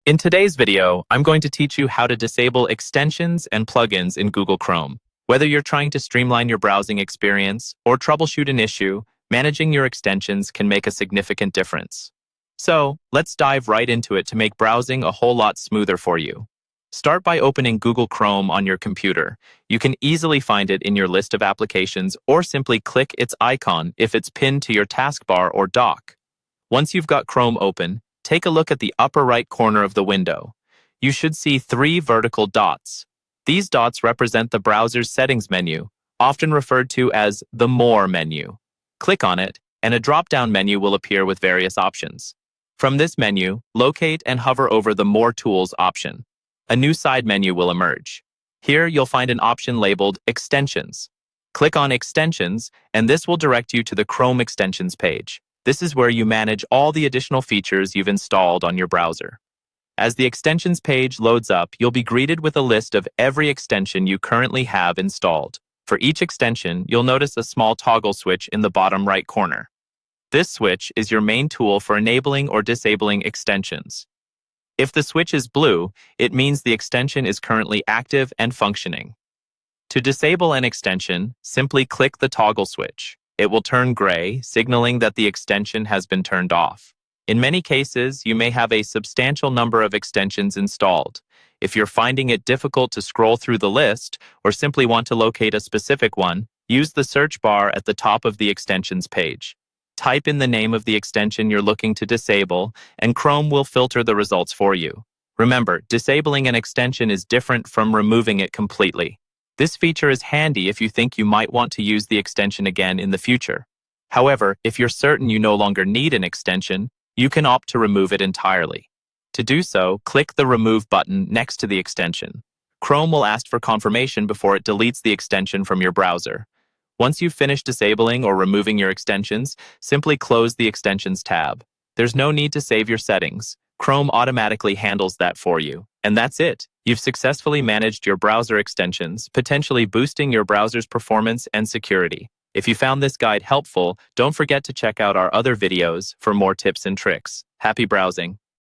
In today's video, I'm going to teach you how to disable extensions and plugins in Google Chrome. Whether you're trying to streamline your browsing experience or troubleshoot an issue, managing your extensions can make a significant difference. So, let's dive right into it to make browsing a whole lot smoother for you. Start by opening Google Chrome on your computer. You can easily find it in your list of applications or simply click its icon if it's pinned to your taskbar or dock. Once you've got Chrome open, take a look at the upper right corner of the window. You should see 3 vertical dots. These dots represent the browser's settings menu, often referred to as the More menu. Click on it, and a drop-down menu will appear with various options. From this menu, locate and hover over the More Tools option. A new side menu will emerge. Here, you'll find an option labeled Extensions. Click on Extensions, and this will direct you to the Chrome Extensions page. This is where you manage all the additional features you've installed on your browser. As the extensions page loads up, you'll be greeted with a list of every extension you currently have installed. For each extension, you'll notice a small toggle switch in the bottom right corner. This switch is your main tool for enabling or disabling extensions. If the switch is blue, it means the extension is currently active and functioning. To disable an extension, simply click the toggle switch. It will turn gray, signaling that the extension has been turned off. In many cases, you may have a substantial number of extensions installed. If you're finding it difficult to scroll through the list or simply want to locate a specific one, use the search bar at the top of the extensions page. Type in the name of the extension you're looking to disable, and Chrome will filter the results for you. Remember, disabling an extension is different from removing it completely. This feature is handy if you think you might want to use the extension again in the future. However, if you're certain you no longer need an extension, you can opt to remove it entirely. To do so, click the Remove button next to the extension. Chrome will ask for confirmation before it deletes the extension from your browser. Once you've finished disabling or removing your extensions, simply close the Extensions tab. There's no need to save your settings. Chrome automatically handles that for you. And that's it. You've successfully managed your browser extensions, potentially boosting your browser's performance and security. If you found this guide helpful, don't forget to check out our other videos for more tips and tricks. Happy browsing!